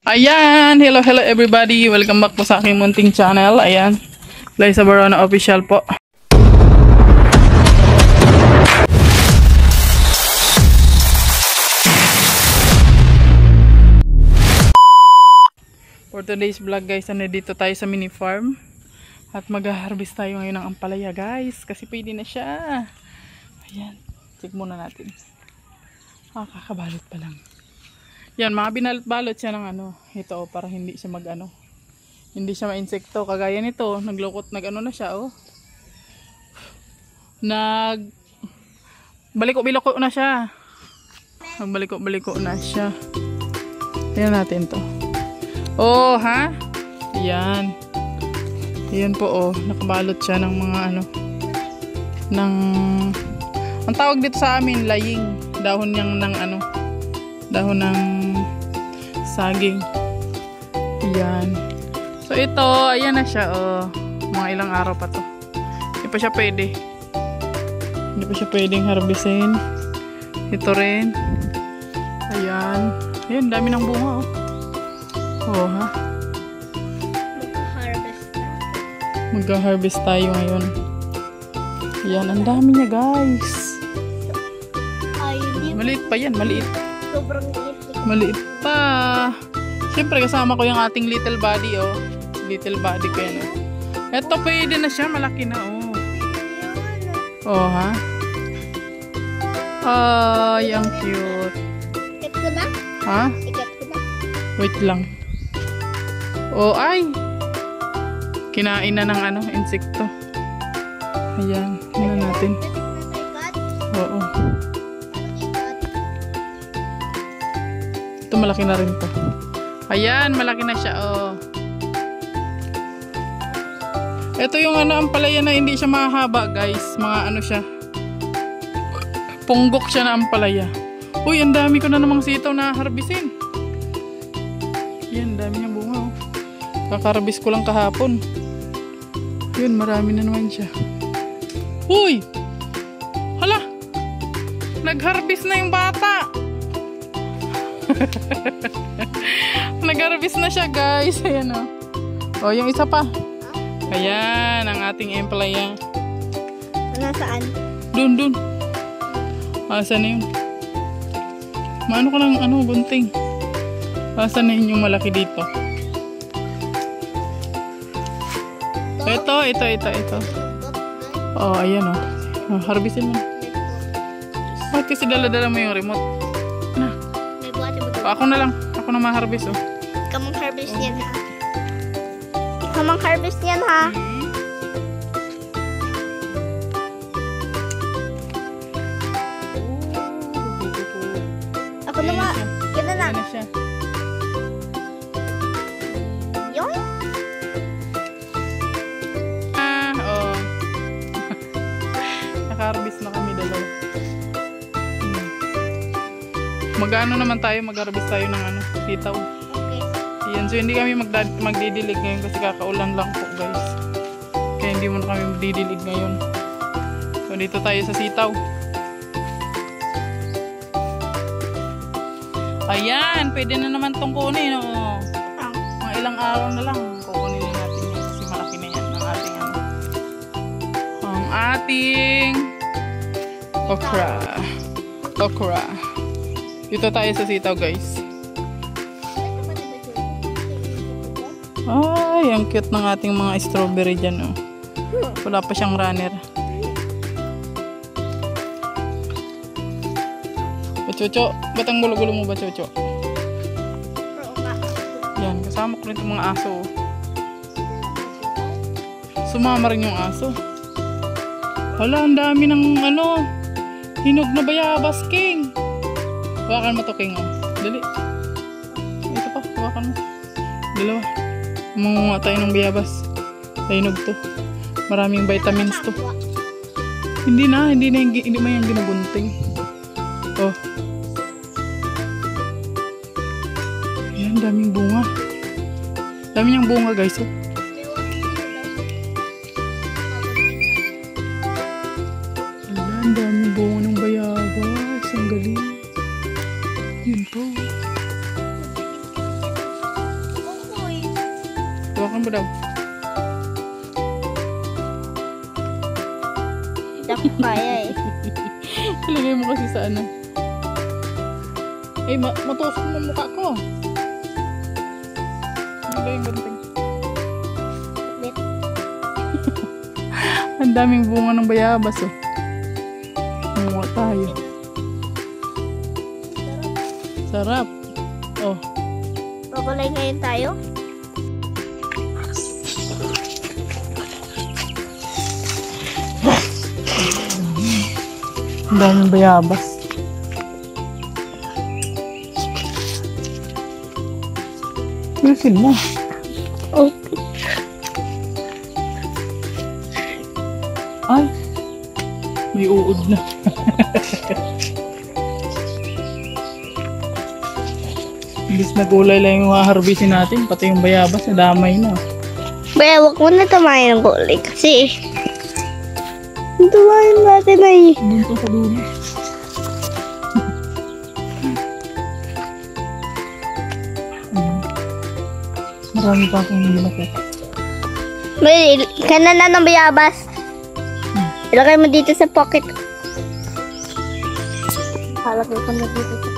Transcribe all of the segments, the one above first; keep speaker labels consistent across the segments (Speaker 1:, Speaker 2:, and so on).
Speaker 1: Ayan, hello everybody. Welcome back po sa aking munting channel. Ayan, Liza Barona Official po. For today's vlog guys, dito tayo sa mini farm. At mag-harvest tayo ngayon ng ampalaya guys. Kasi pwede na siya. Ayan, check muna natin. Kakabalot pa lang. Yan, mga binalot-balot siya ng ito para hindi siya hindi siya ma-insekto. Kagaya nito, na siya baliko-biliko na siya. Nagbaliko-baliko na siya. Ayan natin to. Oh, ha? Yan. Yan po, nakabalot siya ng mga ang tawag dito sa amin, laying. Dahon niyang dahon ng saging. Ayan. So ito, ayan na siya, mga ilang araw pa to. Hindi pa siya pwedeng harbisin. Ito rin. Ayan. Ayan, dami ng bunga, ha? Mag-harvest tayo ngayon. Ayan, ang dami niya guys. Maliit pa yan, maliit.
Speaker 2: Sobrang
Speaker 1: maliit pa. Siyempre kasama ko yung ating little body, little body ko yan, Ito pwede na siya, malaki na, ha? Ay, ang cute.
Speaker 2: Ikat ko na?
Speaker 1: Ha?
Speaker 2: Ikat ko na.
Speaker 1: Wait lang. Ay. Kinain na ng insekto. Ayan, tingnan natin. Oo. Ito malaki na rin to. Ayan, malaki na siya, Ito yung ampalaya na hindi siya mahaba, guys. Mga siya. Punggok siya na ampalaya. Uy, ang dami ko na namang sitaw na harbisin. Yan, dami niya bunga, Kakarbis ko lang kahapon. Yun, marami na naman siya. Uy! Hala! Nag-harvest na yung bata! Nag-harvest na siya guys. Ayan yung isa pa. Ayan, ang ating ampalaya.
Speaker 2: Nasaan?
Speaker 1: Dun. Asan na yun? Maano ka ng bunting? Asan na yun yung malaki dito? Ito. Ayan harbisin mo. Bakit kasi dala-dala mo yung remote? Na. Ako na lang. Ako na ma-harvest,
Speaker 2: Kamang harvest yan, ha? Kamang harvest yan, ha? Ako na ma... Ganda na.
Speaker 1: Ganda na siya.
Speaker 2: Yung?
Speaker 1: Naka-harvest na kami dalawa. Mag-ano naman tayo, mag-harvest tayo ng sitaw.
Speaker 2: Okay.
Speaker 1: Yan, so hindi kami magdidilig ngayon kasi kakaulan lang po guys. Kaya hindi muna kami magdidilig ngayon. So dito tayo sa sitaw. Ayan, pwede na naman itong kunin. Mga ilang araw na lang kukunin natin yan kasi malaki na yan ang ating okra. Dito tayo sa sitaw guys. Ay, ang cute ng ating mga strawberry dyan, Wala pa siyang runner. Chucho, ba't ang gulo-gulo mo ba, Chucho? Yan, kasama ko rin itong mga aso. Sumama rin yung aso. Hala, ang dami ng hinog na bayabas, King. Hawakan mo to, King, Dali. Ito pa, hawakan mo. Dalawa. Mangunga tayo ng bayabas. Hinog to. Maraming vitamins to. Hindi mo yan ginugunting. Ayan, daming bunga. Dami niyang bunga, guys, Ayan, daming bunga ng bayabas. Ang galing. Yun po. Hawakan mo daw.
Speaker 2: Hindi ako kaya eh.
Speaker 1: Ilagay mo kasi sa ano. Eh, matusok mo mukha ko. Ilagay yung ganting.
Speaker 2: Wait.
Speaker 1: Ang daming bunga ng bayabas oh. Kumuha tayo. Sarap. Oh.
Speaker 2: Pagulay ngayon tayo.
Speaker 1: Ang daming bayabas. Bilisin mo.
Speaker 2: Okay.
Speaker 1: Ay. May uod na. Imbis na gulay lang yung haharbisin natin, pati yung bayabas, nadamay na.
Speaker 2: Baya, huwag mo na tamayin ng gulay kasi tumayin natin ay.
Speaker 1: Bunto sa dulo. Marami pa akong hindi nakita.
Speaker 2: May kanan na ng bayabas. Ilagay mo dito sa pocket. Halagay ko na dito sa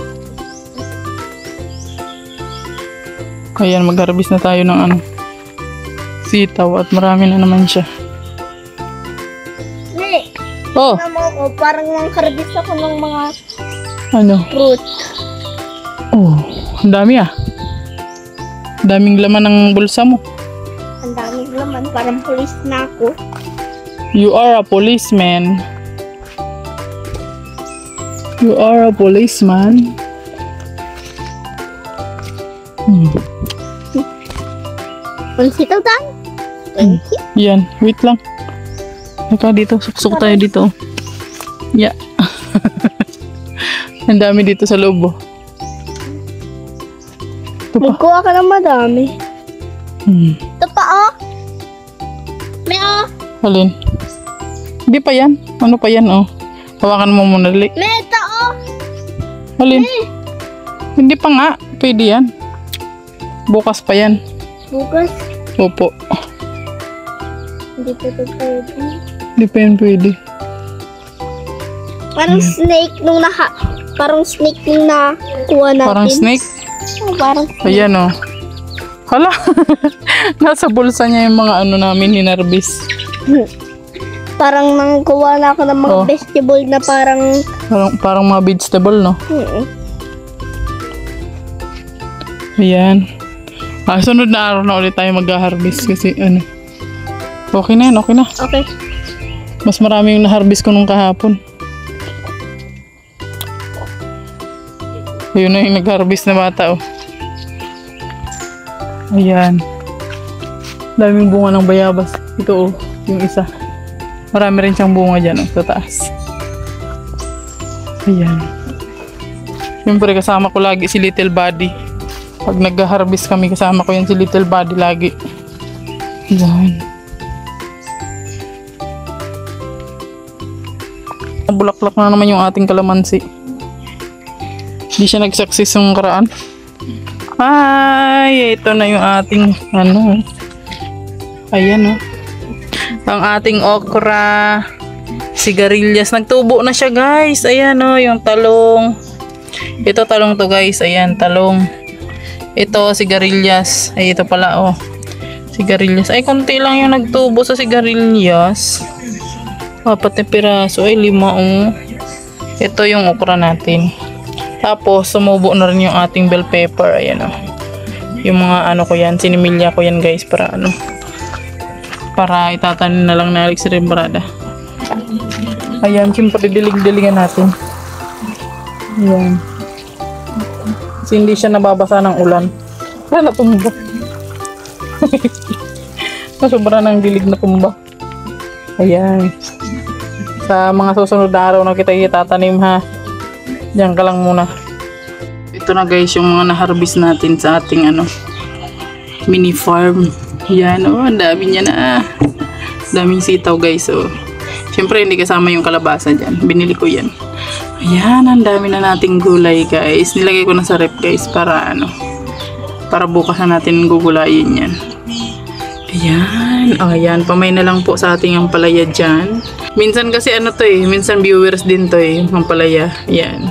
Speaker 1: Ayan, mag-harvest na tayo ng ano, sitaw at marami na naman siya.
Speaker 2: Hey,
Speaker 1: Oh,
Speaker 2: alam mo ko, parang nangkarbis ako ng mga
Speaker 1: ano?
Speaker 2: fruit.
Speaker 1: Oh, ang dami ah. Daming laman ng bulsa mo.
Speaker 2: Ang daming laman, parang pulis na ako.
Speaker 1: You are a policeman. You are a policeman.
Speaker 2: Ang sitaw tayo. Thank you.
Speaker 1: Yan, wait lang. Teka dito, suksok tayo dito. Yeah. Ang dami dito sa loob oh. Ito pa.
Speaker 2: Magkuha ka ng madami. Ito pa oh. May oh.
Speaker 1: Alin? Hindi pa yan. Ano pa yan oh? Hawakan mo muna dali.
Speaker 2: May ito oh.
Speaker 1: Alin? Hindi pa nga. Pwede yan. Bukas pa yan.
Speaker 2: Bukas.
Speaker 1: Opo.
Speaker 2: Hindi pa ito pwede.
Speaker 1: Hindi pa yan pwede.
Speaker 2: Parang snake nung parang snake nung nakuha natin.
Speaker 1: Parang snake.
Speaker 2: Oh, parang snake.
Speaker 1: Ayan oh. Hala. Nasa bulsa niya yung mga ano namin hinarbis.
Speaker 2: Parang nangkuha na ako ng mga
Speaker 1: Oh.
Speaker 2: vegetable na parang
Speaker 1: Parang mga vegetable no. Ayan. Sunod na araw na ulit tayo mag-harvest kasi ano. Okay na yan, okay na.
Speaker 2: Okay.
Speaker 1: Mas marami yung na-harvest ko nung kahapon. Ayun na yung nag-harvest na bata oh. Ayan. Daming bunga ng bayabas. Ito oh, yung isa. Marami rin siyang bunga dyan oh, sa taas. Ayan. Siyempre kasama ko lagi si Little Buddy. Pag nag-harvest kami, kasama ko yan si Little Buddy lagi. Ayan. Bulaklak na naman yung ating kalamansi. Hindi siya nag-success yung karaan. Ay, ito na yung ating ano. Ayan oh. Ang ating okra. Sigarilyas. Nagtubo na siya guys. Ayan oh, yung talong. Ito talong to guys. Ayan, talong. Ito, sigarilyas. Ay, ito pala oh. Sigarilyas. Ay, konti lang yung nagtubo sa sigarilyas. 4 na piraso. Ay, 5 oh. Ito yung okra natin. Tapos, sumubo na rin yung ating bell pepper. Ayan oh. Yung mga ano ko yan. Sinimilya ko yan guys. Para ano. Para itatanin na lang na Alex Rembrada. Ayan, siyempre dilig-diligan natin. Ayan. Kasi hindi siya nababasa ng ulan. Wala, natumba. Sobra ng dilig na tumba. Ayan. Sa mga susunod na araw na kita itatanim ha. Diyan ka lang muna. Ito na guys yung mga na-harvest natin sa ating ano mini farm. Yan oh, ang dami niya na. Daming sitaw guys oh. Siyempre hindi kasama yung kalabasa dyan. Binili ko yan. Ayan, ang dami na nating gulay guys. Nilagay ko na sa rep guys para ano. Para bukas na natin gugulayin yan. Ayan. O, ayan. Pamay na lang po sa ating ang palaya dyan. Minsan kasi ano to eh. Minsan viewers din to eh. Ang palaya. Ayan.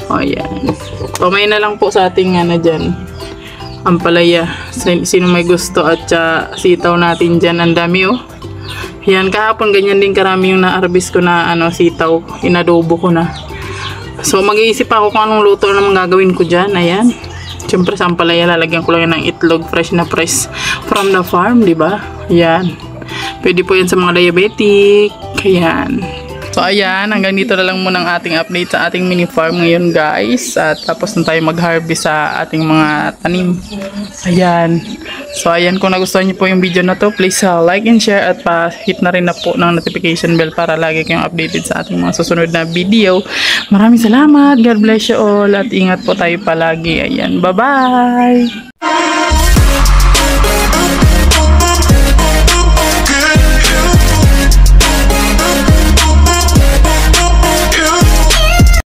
Speaker 1: O, ayan. Pamay na lang po sa ating ano dyan. Ang palaya. Sino may gusto at sitaw natin dyan. Ang dami oh. Ayan. Kahapon ganyan din karami yung na-harvest ko na ano, sitaw. Inadobo ko na. So mag-iisip ako kung anong luto naman gagawin ko dyan. Ayan. Siyempre sa ampalaya lalagyan ko lang yan ng itlog fresh na fresh from the farm, di ba? Ayan. Pwede po yan sa mga diabetic. Ayan. So ayan, hanggang dito na lang muna ang ating update sa ating mini farm ngayon guys. At tapos na tayo mag-harvest sa ating mga tanim. Ayan. So ayan, kung nagustuhan niyo po yung video na to, please like and share at pa-hit na rin na po ng notification bell para lagi kayong updated sa ating mga susunod na video. Maraming salamat. God bless you all at ingat po tayo palagi. Ayan. Bye-bye!